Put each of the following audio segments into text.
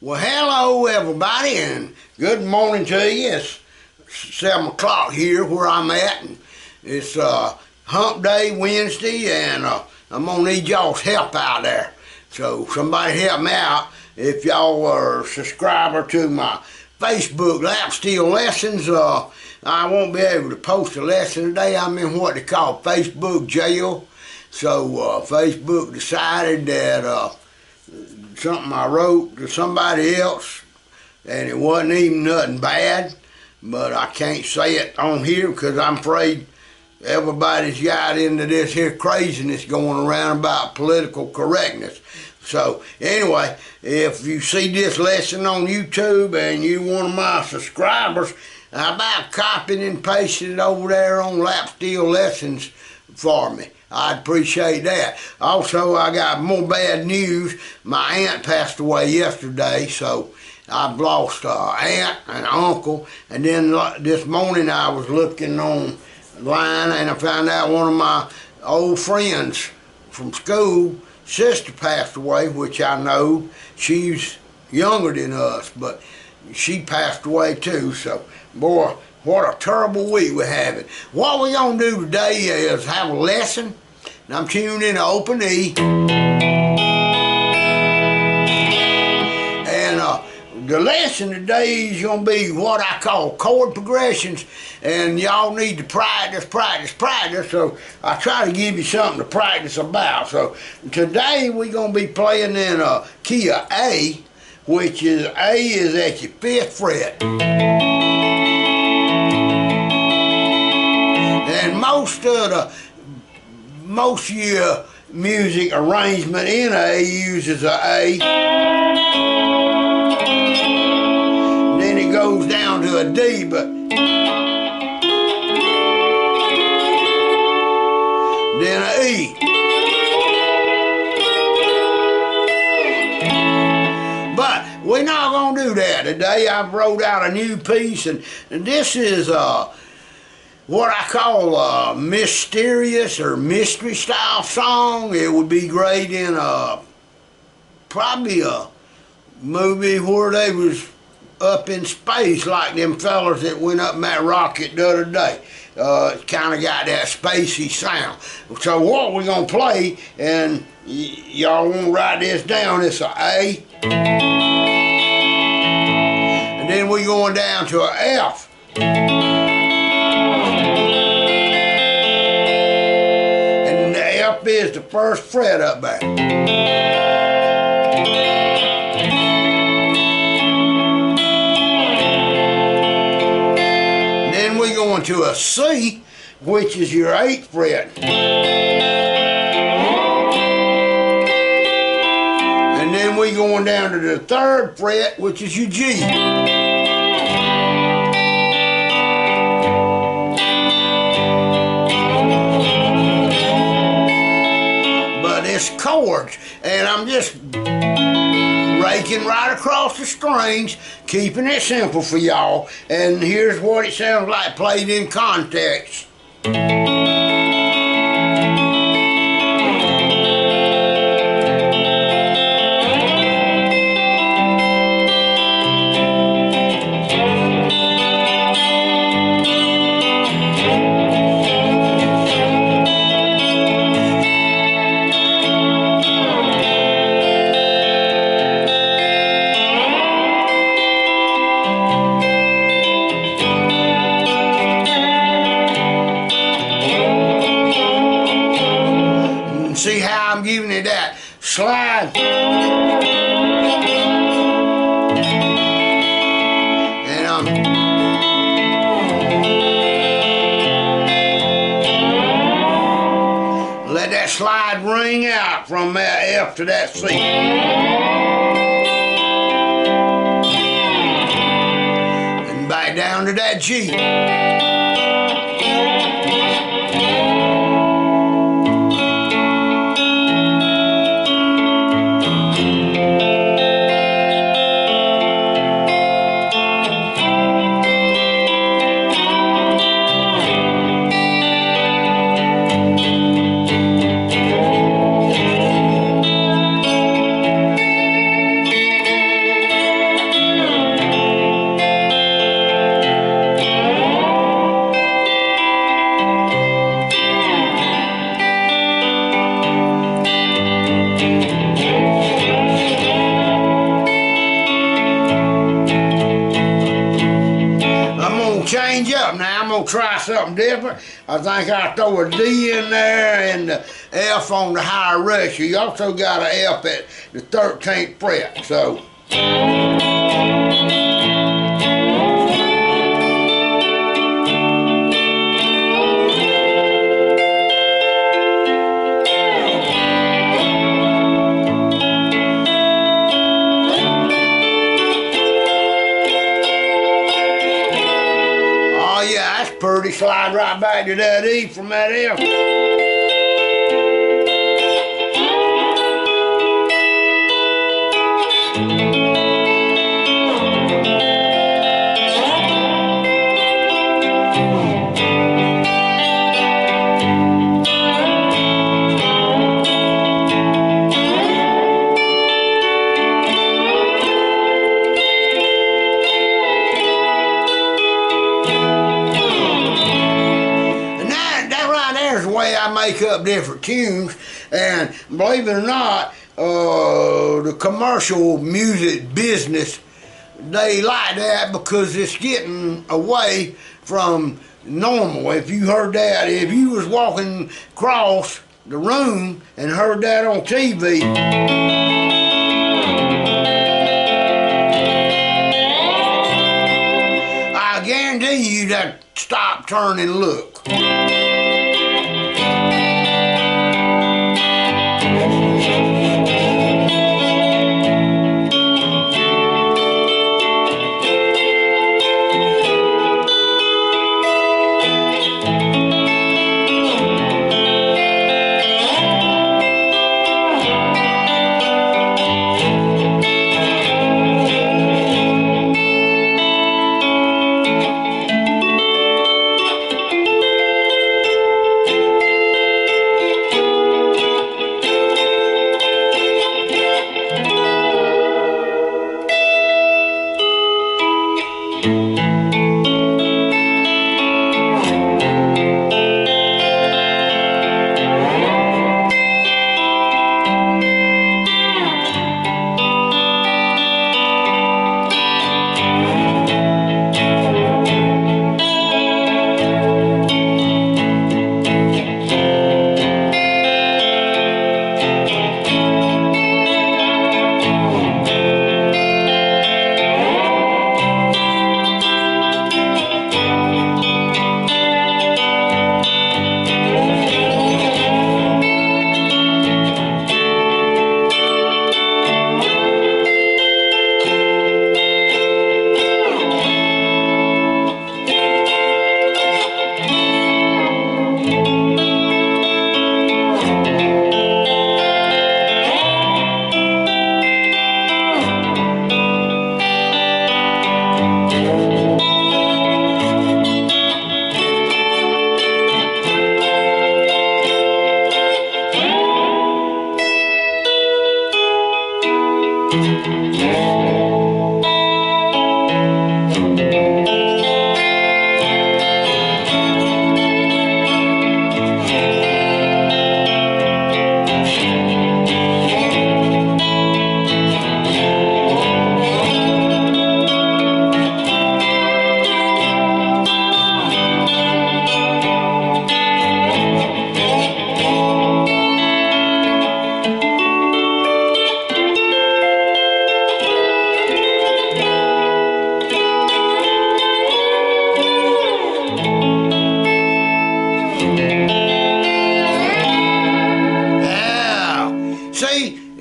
Well, hello everybody, and good morning to you. It's 7 o'clock here where I'm at, and it's Hump Day Wednesday, and I'm gonna need y'all's help out there. So somebody help me out. If y'all are a subscriber to my Facebook lap steel lessons, I won't be able to post a lesson today. I'm in what they call Facebook jail. So Facebook decided that something I wrote to somebody else, and it wasn't even nothing bad, but I can't say it on here because I'm afraid everybody's got into this here craziness going around about political correctness. So anyway, if you see this lesson on YouTube and you one of my subscribers, how about copying and pasting it over there on lap steel lessons for me? I'd appreciate that. Also, I got more bad news. My aunt passed away yesterday, so I've lost an aunt and uncle. And then this morning I was looking online and I found out one of my old friends from school, sister passed away, which I know. She's younger than us, but she passed away too. So, boy, what a terrible week we're having. What we're going to do today is have a lesson. And I'm tuned in to open E. And the lesson today is going to be what I call chord progressions. And y'all need to practice. So I try to give you something to practice about. So today we're going to be playing in a key of A, which is A is at your 5th fret. And most of your music arrangement in A uses a A. Then it goes down to a D, but then a E. But we're not going to do that today. I've wrote out a new piece, and this is what I call a mysterious or mystery style song. It would be great in probably a movie where they was up in space, like them fellas that went up in that rocket the other day. It's kind of got that spacey sound. So what we're going to play, and y'all want to write this down, it's a A. And then we're going down to a F. F is the 1st fret up there. Then we go into a C, which is your 8th fret. And then we going down to the 3rd fret, which is your G. Chords, and I'm just raking right across the strings, keeping it simple for y'all. And here's what it sounds like played in context. See how I'm giving it that slide. And let that slide ring out from that F to that C. And back down to that G. change up now. I'm gonna try something different. I think I'll throw a D in there and the F on the higher register. You also got an F at the 13th fret, so. Oh yeah, that's pretty. Slide right back to that E from that F. I make up different tunes, and believe it or not, the commercial music business, they like that because it's getting away from normal. If you heard that, if you was walking across the room and heard that on TV, I guarantee you'd have to stop, turn, and look.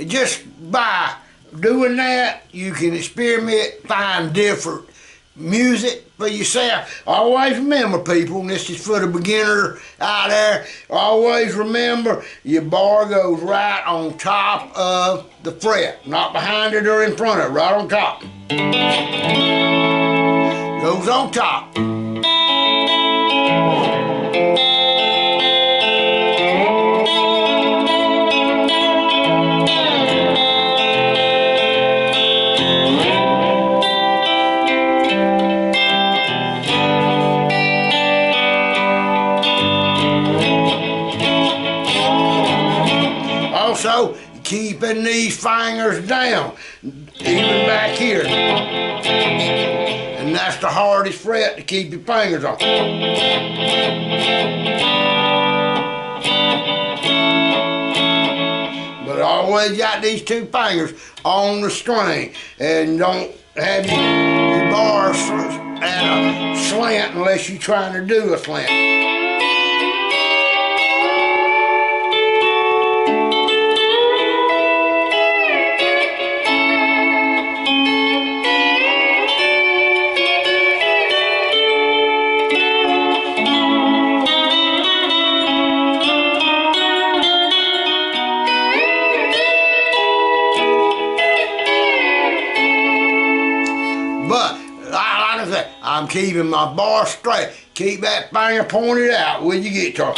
Just by doing that, you can experiment, find different music for yourself. Always remember, people, and this is for the beginner out there, always remember your bar goes right on top of the fret, not behind it or in front of it, right on top. Goes on top. Also, keeping these fingers down, even back here. And and that's the hardest fret to keep your fingers on. But always got these two fingers on the string, and don't have your bars at a slant unless you're trying to do a slant. But, like I said, I'm keeping my bar straight. Keep that finger pointed out with your guitar.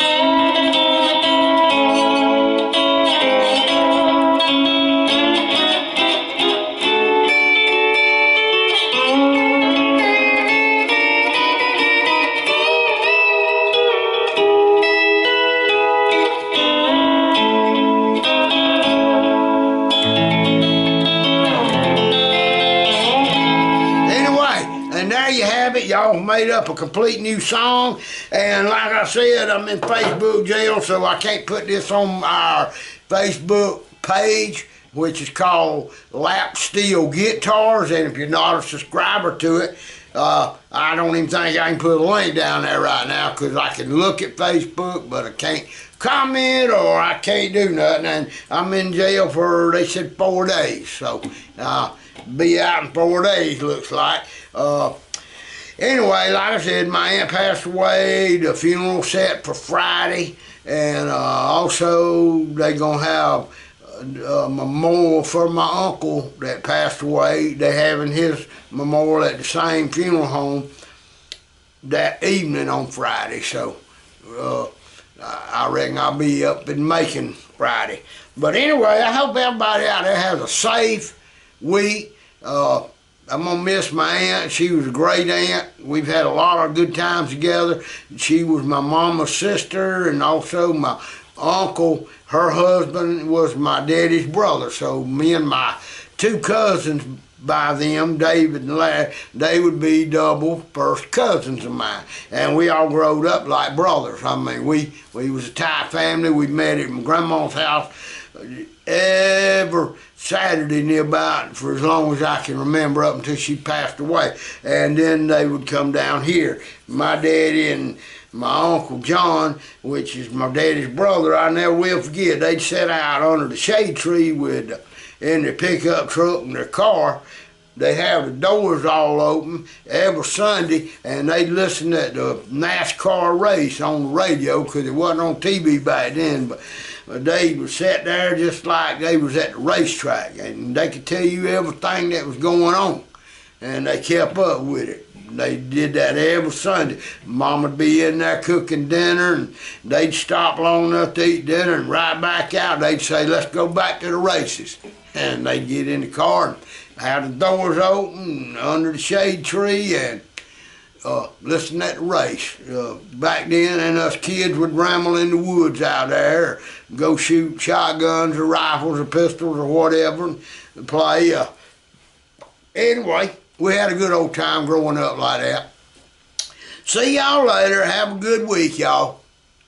And there you have it. Y'all made up a complete new song. And like I said, I'm in Facebook jail, so I can't put this on our Facebook page, which is called Lap Steel Guitars. And if you're not a subscriber to it, I don't even think I can put a link down there right now, because I can look at Facebook, but I can't comment or I can't do nothing. And I'm in jail for, they said, 4 days. So be out in 4 days, looks like. Anyway, like I said, my aunt passed away. The funeral set for Friday, and also they gonna have a memorial for my uncle that passed away. They having his memorial at the same funeral home that evening on Friday. So I reckon I'll be up in Macon Friday. But anyway, I hope everybody out there has a safe week. I'm gonna miss my aunt. She was a great aunt. We've had a lot of good times together. She was my mama's sister, and also my uncle, her husband, was my daddy's brother. So me and my two cousins by them, David and Larry, they would be double first cousins of mine. And we all growed up like brothers. I mean, we was a tight family. We met at my grandma's house every Saturday nearby for as long as I can remember, up until she passed away. And then they would come down here. My daddy and my Uncle John, which is my daddy's brother, I never will forget, they'd sit out under the shade tree in their pickup truck in their car. They have the doors all open every Sunday, and they'd listen to the NASCAR race on the radio, because it wasn't on TV back then. But they would sit there just like they was at the racetrack, and they could tell you everything that was going on, and they kept up with it. They did that every Sunday. Mama'd be in there cooking dinner, and they'd stop long enough to eat dinner and right back out. They'd say, "Let's go back to the races." And they'd get in the car and have the doors open under the shade tree and listen at the race. Back then, and us kids would ramble in the woods out there, go shoot shotguns or rifles or pistols or whatever, and play. Anyway, we had a good old time growing up like that. See y'all later. Have a good week, y'all.